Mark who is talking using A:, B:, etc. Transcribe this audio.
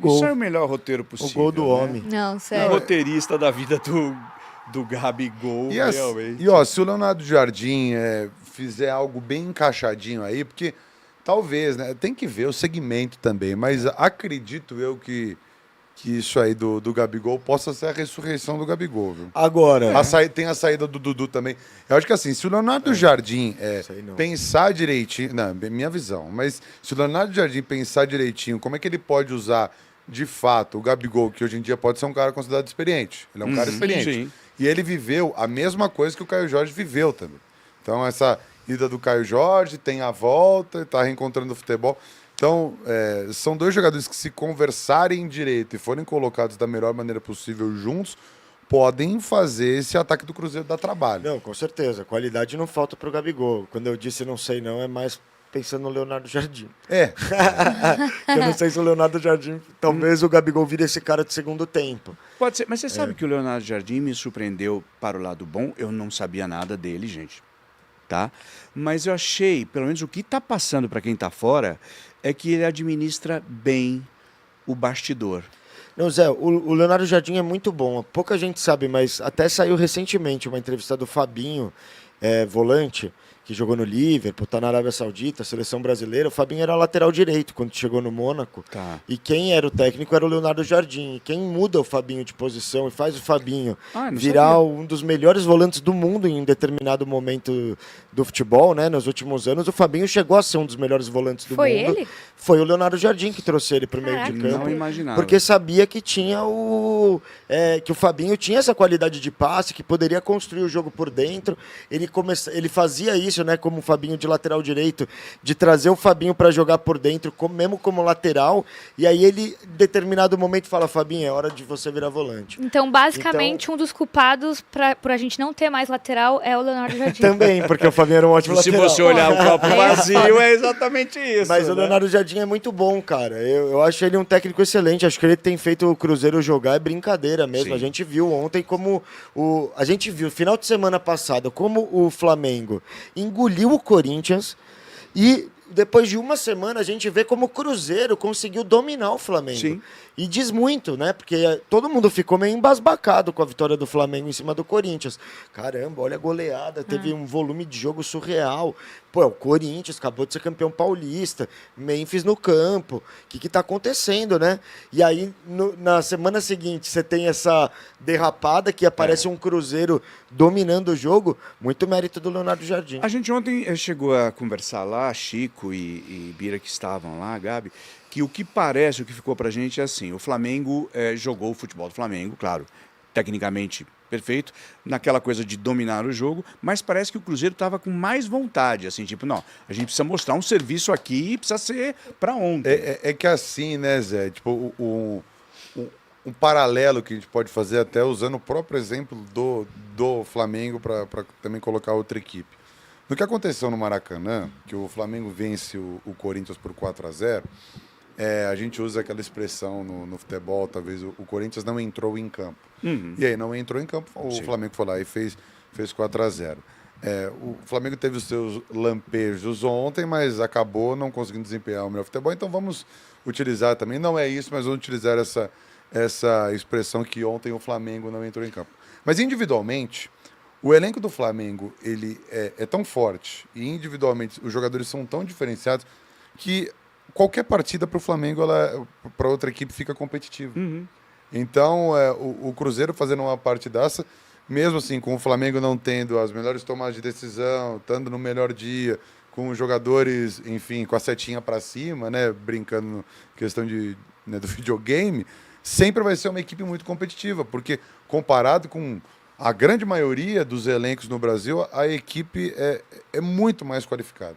A: gol.
B: Isso é o melhor roteiro possível.
A: O gol do homem.
C: Não,
B: O
C: sério.
B: roteirista da vida do Gabigol, realmente.
D: E ó, se o Leonardo Jardim fizer algo bem encaixadinho aí, porque talvez, né? Tem que ver o segmento também, mas acredito eu que isso aí do Gabigol possa ser a ressurreição do Gabigol, viu?
A: Agora,
D: Tem a saída do Dudu também. Eu acho que assim, se o Leonardo Jardim
A: sei não.
D: pensar direitinho. Não, minha visão. Mas se o Leonardo Jardim pensar direitinho, como é que ele pode usar de fato o Gabigol, que hoje em dia pode ser um cara considerado experiente. Ele é um cara experiente.
B: Sim.
D: E ele viveu a mesma coisa que o Caio Jorge viveu também. Então, essa ida do Caio Jorge, tem a volta, está reencontrando o futebol. Então, são dois jogadores que, se conversarem direito e forem colocados da melhor maneira possível juntos, podem fazer esse ataque do Cruzeiro dar trabalho.
A: não, com certeza. Qualidade não falta pro Gabigol. Quando eu disse não sei não, é mais pensando no Leonardo Jardim. Eu não sei se o Leonardo Jardim, talvez o Gabigol vire esse cara de segundo tempo.
B: Pode ser, mas você sabe que o Leonardo Jardim me surpreendeu para o lado bom. Eu não sabia nada dele, gente. Tá? Mas eu achei, pelo menos o que está passando para quem está fora, é que ele administra bem o bastidor.
A: Não, Zé, o Leonardo Jardim é muito bom. Pouca gente sabe, mas até saiu recentemente uma entrevista do Fabinho, volante, que jogou no Liverpool, tá na Arábia Saudita, seleção brasileira. O Fabinho era lateral direito quando chegou no Mônaco.
B: Tá.
A: E quem era o técnico era o Leonardo Jardim. E quem muda o Fabinho de posição e faz o Fabinho
B: Não
A: virar
B: sabia.
A: um dos melhores volantes do mundo em um determinado momento do futebol, né? Nos últimos anos, o Fabinho chegou a ser um dos melhores volantes do
C: Foi
A: mundo.
C: ele?
A: Foi o Leonardo Jardim que trouxe ele pro meio de
C: Caraca.
A: campo.
B: Não imaginava.
A: Porque sabia que tinha que o Fabinho tinha essa qualidade de passe, que poderia construir o jogo por dentro. Ele fazia isso, né, como o Fabinho de lateral direito, de trazer o Fabinho para jogar por dentro, mesmo como lateral. E aí ele, em determinado momento, fala: Fabinho, é hora de você virar volante.
C: Então, basicamente, um dos culpados por a gente não ter mais lateral é o Leonardo Jardim.
A: Também, porque o Fabinho era um ótimo
B: Se
A: lateral.
B: você olhar o copo
C: É.
B: vazio, é exatamente isso.
A: Mas o
B: né?
A: Leonardo Jardim é muito bom, cara. Eu acho ele um técnico excelente. Acho que ele tem feito o Cruzeiro jogar é brincadeira mesmo.
B: Sim.
A: A gente viu ontem como a gente viu final de semana passado como o Flamengo engoliu o Corinthians e depois de uma semana a gente vê como o Cruzeiro conseguiu dominar o Flamengo.
B: Sim.
A: E diz muito, né? Porque todo mundo ficou meio embasbacado com a vitória do Flamengo em cima do Corinthians. Caramba, olha a goleada, teve um volume de jogo surreal. Pô, o Corinthians acabou de ser campeão paulista, Memphis no campo. O que tá acontecendo, né? E aí, na semana seguinte, você tem essa derrapada que aparece um Cruzeiro dominando o jogo. Muito mérito do Leonardo Jardim.
B: A gente ontem chegou a conversar lá, Chico e Bira que estavam lá, Gabi, que o que parece, o que ficou pra gente é assim: o Flamengo jogou o futebol do Flamengo, claro, tecnicamente perfeito, naquela coisa de dominar o jogo, mas parece que o Cruzeiro estava com mais vontade, assim, tipo, não, a gente precisa mostrar um serviço aqui e precisa ser pra ontem.
D: É que assim, né, Zé? Tipo, um paralelo que a gente pode fazer, até usando o próprio exemplo do Flamengo para também colocar outra equipe. No que aconteceu no Maracanã, que o Flamengo vence o Corinthians por 4-0, a gente usa aquela expressão no futebol, talvez o Corinthians não entrou em campo. E aí não entrou em campo, o Flamengo foi lá e fez 4-0. O Flamengo teve os seus lampejos ontem, mas acabou não conseguindo desempenhar o melhor futebol, então vamos utilizar também, não é isso, mas vamos utilizar essa expressão que ontem o Flamengo não entrou em campo. Mas individualmente, o elenco do Flamengo ele é tão forte e individualmente os jogadores são tão diferenciados que qualquer partida para o Flamengo, para outra equipe, fica competitiva. Então, o Cruzeiro fazendo uma partidaça, mesmo assim, com o Flamengo não tendo as melhores tomadas de decisão, estando no melhor dia, com os jogadores, enfim, com a setinha para cima, né, brincando na questão do videogame, sempre vai ser uma equipe muito competitiva, porque comparado com a grande maioria dos elencos no Brasil, a equipe é muito mais qualificada.